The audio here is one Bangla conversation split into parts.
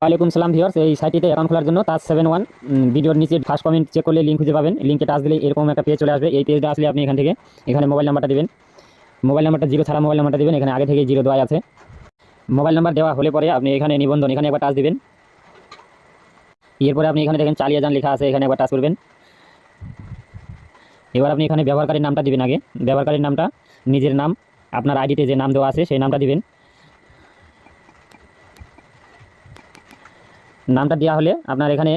ওয়ালাইকুম সালাম ভিউয়ার্স, এই সাইটটিতে অ্যাকাউন্ট খোলার জন্য তাজ71 ভিডিওর নিচে ফার্স্ট কমেন্ট চেক করলে লিঙ্ক খুঁজে পাবেন। লিঙ্কে টাচ দিলে এরকম একটা পেজ চলে আসবে। এই পেজটা আসলে আপনি এখান থেকে মোবাইল নাম্বারটা দিবেন। মোবাইল নাম্বারটা জিরো ছাড়া মোবাইল নাম্বারটা দিবেন। এখানে আগে থেকে জিরো দেওয়া আছে। মোবাইল নাম্বার দেওয়া হলে পরে আপনি এখানে নিবন্ধন, এখানে একবার টাচ দিবেন। এরপরে আপনি এখানে দেখেন চালিয়ে যান লেখা আছে, এখানে একবার টাচ করবেন। এবার আপনি এখানে ব্যবহারকারীর নামটা দিবেন। আগে ব্যবহারকারীর নামটা নিজের নাম, আপনার আইডিতে যে নাম দেওয়া আছে সেই নামটা দিবেন। নামটা দেওয়া হলে আপনার এখানে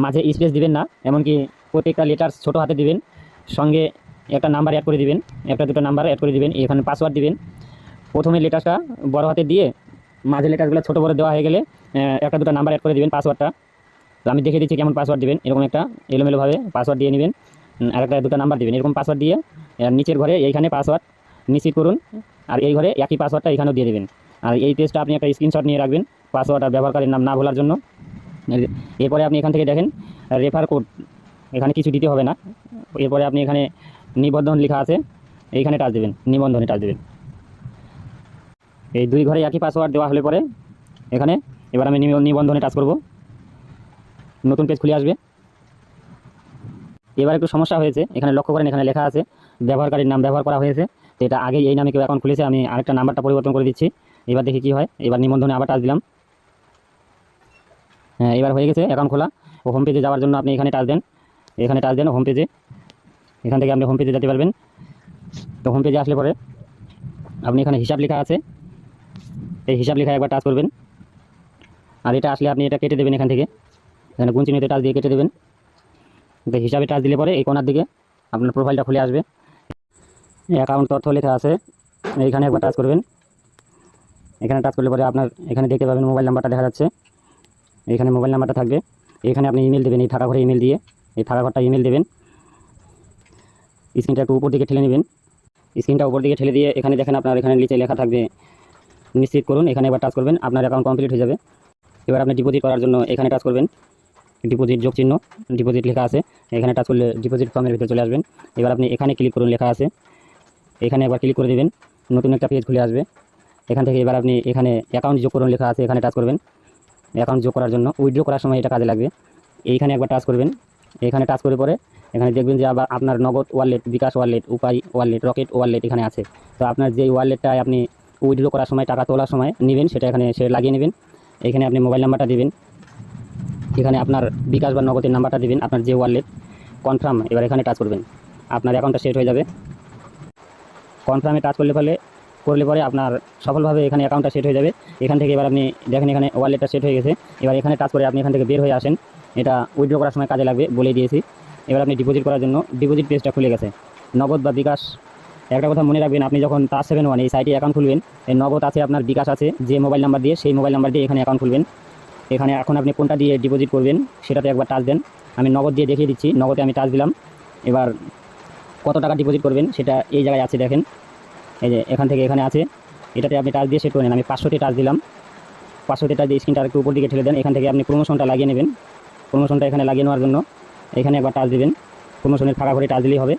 মাঝে স্পেস দিবেন না, এমনকি প্রত্যেকটা লেটার ছোটো হাতে দিবেন। সঙ্গে একটা নাম্বার অ্যাড করে দিবেন, একটা দুটো নাম্বার অ্যাড করে দিবেন। এখানে পাসওয়ার্ড দিবেন। প্রথমে লেটারটা বড় হাতে দিয়ে মাঝে লেটারগুলো ছোটো বড় দেওয়া হয়ে গেলে একটা দুটো নাম্বার অ্যাড করে দিবেন পাসওয়ার্ডটা। তো আমি দেখে দিচ্ছি কেমন পাসওয়ার্ড দিবেন। এরকম একটা এলোমেলোভাবে পাসওয়ার্ড দিয়ে নেবেন। আর একটা দুটো নাম্বার দিবেন। এরকম পাসওয়ার্ড দিয়ে নিচের ঘরে এইখানে পাসওয়ার্ড নিশ্চিত করুন, আর এই ঘরে একই পাসওয়ার্ডটা এখানেও দিয়ে দেবেন। আর এই পেজটা আপনি একটা স্ক্রিনশট নিয়ে রাখবেন পাসওয়ার্ড আর ব্যবহারকারীর নাম না ভোলার জন্য। এরপরে আপনি এখান থেকে দেখেন রেফার কোড, এখানে কিছু দিতে হবে না। এরপরে আপনি এখানে নিবন্ধন লেখা আছে, এইখানে টাচ দেবেন, নিবন্ধনে টাচ দেবেন। এই দুই ঘরে একই পাসওয়ার্ড দেওয়া হলে পরে এখানে এবার আমি নিবন্ধনে টাচ করব। নতুন পেজ খুলে আসবে। এবার একটু সমস্যা হয়েছে, এখানে লক্ষ্য করেন এখানে লেখা আছে ব্যবহারকারীর নাম ব্যবহার করা হয়েছে। তো এটা আগে এই নামে কেউ অ্যাকাউন্ট খুলেছে, আমি আরেকটা নাম্বারটা পরিবর্তন করে দিচ্ছি। এবার দেখি কি হয়। এবার নিবন্ধনে আবার টাচ দিলাম। হ্যাঁ, এবার হয়ে গেছে অ্যাকাউন্ট খোলা। ও হোম পেজে যাওয়ার জন্য আপনি এখানে টাচ দেন, এখানে টাচ দেন হোম পেজে। এখান থেকে আপনি হোম পেজে যেতে পারবেন। তো হোম পেজে আসলে পরে আপনি এখানে হিসাব লেখা আছে, এই হিসাব লেখা একবার টাচ করবেন। আর এটা আসলে আপনি এটা কেটে দেবেন। এখান থেকে এখানে গুণ চিহ্নিতে টাচ দিয়ে কেটে দেবেন। তো হিসাবে টাচ দিলে পরে এই কোণার দিকে আপনার প্রোফাইলটা খুলে আসবে। অ্যাকাউন্ট তথ্য লেখা আছে, এইখানে একবার টাচ করবেন। এখানে টাচ করলে পরে আপনার এখানে দেখতে পাবেন মোবাইল নাম্বারটা দেখা যাচ্ছে। এখানে মোবাইল নাম্বারটা থাকবে। এখানে আপনি ইমেল দেবেন, এই ফাঁকা ঘরে ইমেল দিয়ে এই ফাঁকা ঘরটা ইমেল দেবেন। স্ক্রিনটা একটু উপর দিকে ঠেলে নেবেন। স্ক্রিনটা উপর দিকে ঠেলে দিয়ে এখানে দেখেন আপনার এখানে নিচে লেখা থাকবে নিশ্চিত করুন, এখানে একবার টাচ করবেন। আপনার অ্যাকাউন্ট কমপ্লিট হয়ে যাবে। এবার আপনি ডিপোজিট করার জন্য এখানে টাচ করবেন। ডিপোজিট যোগ চিহ্ন, ডিপোজিট লেখা আছে, এখানে টাচ করলে ডিপোজিট ফর্মের ভিতরে চলে আসবেন। এবার আপনি এখানে ক্লিক করুন, লেখা আছে, এখানে একবার ক্লিক করে দেবেন। নতুন একটা পেজ খুলে আসবে। এখান থেকে এবার আপনি এখানে অ্যাকাউন্ট যোগ করুন লেখা আছে, এখানে টাচ করবেন। অ্যাকাউন্ট যোগ করার জন্য উইথড্র করার সময় এটা কাজে লাগবে। এইখানে একবার টাচ করবেন। এখানে টাচ করে পরে এখানে দেখবেন যে আবার আপনার নগদ ওয়ালেট, বিকাশ ওয়ালেট, উপায় ওয়ালেট, রকেট ওয়ালেট এখানে আছে। তো আপনার যেই ওয়ালেটটায় আপনি উইথড্র করার সময় টাকা তোলার সময় নেবেন সেটা এখানে সে লাগিয়ে নেবেন। এখানে আপনি মোবাইল নাম্বারটা দিবেন, এখানে আপনার বিকাশ বা নগদের নাম্বারটা দিবেন, আপনার যে ওয়ালেট। কনফার্ম, এবার এখানে টাচ করবেন। আপনার অ্যাকাউন্টটা সেট হয়ে যাবে। কনফার্মে টাচ করলে পরে আপনার সফলভাবে এখানে অ্যাকাউন্টটা সেট হয়ে যাবে। এখান থেকে এবার আপনি দেখেন এখানে ওয়ালেটটা সেট হয়ে গেছে। এবার এখানে টাচ করে আপনি এখান থেকে বের হয়ে আসেন। এটা উইথড্র করার সময় কাজে লাগবে, বলে দিয়েছি। এবার আপনি ডিপোজিট করার জন্য ডিপোজিট পেজটা খুলে গেছে। নগদ বা বিকাশ, একটা কথা মনে রাখবেন, আপনি যখন তাজ71 এই সাইটে অ্যাকাউন্ট খুলবেন, এই নগদ আছে, আপনার বিকাশ আছে, যে মোবাইল নাম্বার দিয়ে সেই মোবাইল নাম্বার দিয়ে এখানে অ্যাকাউন্ট খুলবেন। এখানে এখন আপনি কোনটা দিয়ে ডিপোজিট করবেন সেটাতে একবার টাচ দেন। আমি নগদ দিয়ে দেখিয়ে দিচ্ছি। নগদে আমি টাচ দিলাম। এবার কত টাকা ডিপোজিট করবেন সেটা এই জায়গায় আছে, দেখেন এই যে এখান থেকে এখানে আছে। এটাতে আপনি টাচ দিয়ে সেট করে নেন। আমি 500তে টাচ দিলাম। 500তে টাচ দিয়ে স্ক্রিনটা একটু উপর দিকে ঠেলে দেন। এখান থেকে আপনি প্রমোশনটা লাগিয়ে নেবেন। প্রমোশনটা এখানে লাগিয়ে নেওয়ার জন্য এখানে একবার টাচ দেবেন। প্রমোশনের ফাঁকা করে টাচ দিলেই হবে।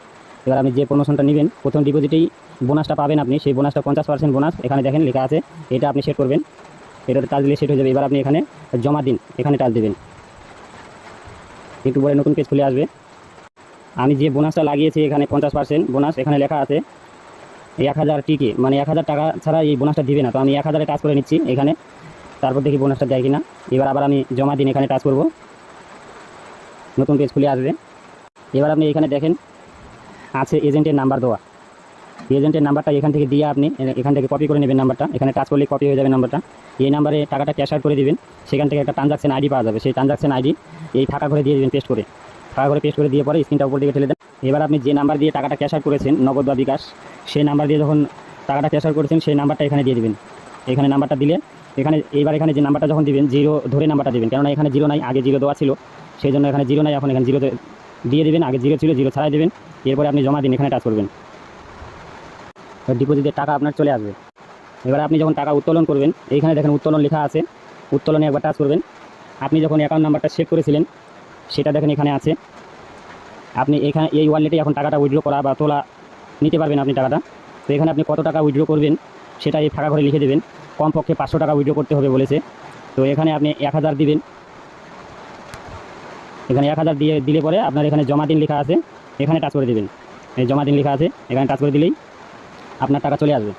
এবার আপনি যে প্রমোশনটা নেবেন, প্রথম ডিপোজিটেই বোনাসটা পাবেন আপনি, সেই বোনাসটা 50% বোনাস এখানে দেখেন লেখা আছে, এটা আপনি সেট করবেন। এটাতে টাচ দিলে সেট হয়ে যাবে। এবার আপনি এখানে জমা দিন, এখানে টাচ দেবেন। একটু পরে নতুন পেজ খুলে আসবে। আমি যে বোনাসটা লাগিয়েছি এখানে 50% বোনাস এখানে লেখা আছে। 1000 টিকে, মানে 1000 টাকা ছাড়া এই বোনাসটা দিবে না। তো আমি 1000-এ টাচ করে নিচ্ছি এখানে, তারপর দেখি বোনাসটা দেয় কিনা। এবার আবার আমি জমা দিন, এখানে টাচ করব। নতুন পেজ খুলে আসবে। এবার আপনি এখানে দেখেন আছে এজেন্টের নাম্বার দেওয়া। এজেন্টের নাম্বারটা এখান থেকে দিয়ে আপনি এখান থেকে কপি করে নেবেন নাম্বারটা। এখানে টাচ করলে কপি হয়ে যাবে নাম্বারটা। এই নাম্বারে টাকাটা ক্যাশ আউট করে দিবেন। সেখান থেকে একটা ট্রানজাকশন আইডি পাওয়া যাবে। সেই ট্রানজাকশন আইডি এই ফাঁকা করে দিয়ে দেবেন, পেস্ট করে। ফাঁকা করে পেস্ট করে দিয়ে পরে স্ক্রিনটা উপর দিকে ঠেলে দেন। এবার আপনি যে নাম্বার দিয়ে টাকাটা ক্যাশ আউট করেছেন, নগদ বা বিকাশ, সেই নাম্বার দিয়ে যখন টাকাটা ক্যাশ আউট করেছেন সেই নাম্বারটা এখানে দিয়ে দেবেন। এখানে নাম্বারটা দিলে এখানে যে নাম্বারটা যখন দিবেন, জিরো ধরে নাম্বারটা দিবেন, কেননা এখানে জিরো নাই, আগে জিরো দেওয়া ছিল, সেই জন্য এখানে জিরো নাই, এখন এখানে জিরোতে দিয়ে দেবেন। আগে জিরো ছিল, জিরো ছাড়াই দেবেন। এরপরে আপনি জমা দিন, এখানে টাচ করবেন। ডিপোজিটের টাকা আপনার চলে আসবে। এবার আপনি যখন টাকা উত্তোলন করবেন, এইখানে দেখেন উত্তোলন লেখা আছে, উত্তোলনে একবার টাচ করবেন। আপনি যখন অ্যাকাউন্ট নাম্বারটা সেভ করেছিলেন সেটা দেখেন এখানে আছে। আপনি এখানে এই ওয়ালেটে এখন টাকাটা উইথড্র করা বা তোলা নিতে পারবেন আপনি টাকাটা। তো এখানে আপনি কত টাকা উইথড্র করবেন সেটা এই ফাঁকা করে লিখে দেবেন। কমপক্ষে 500 টাকা উইথড্র করতে হবে বলেছে। তো এখানে আপনি 1000 দিবেন। এখানে 1000 দিয়ে দিলে পরে আপনার এখানে জমা দিন লেখা আছে, এখানে টাচ করে দেবেন। এই জমা দিন লেখা আছে, এখানে টাচ করে দিলেই আপনার টাকা চলে আসবে।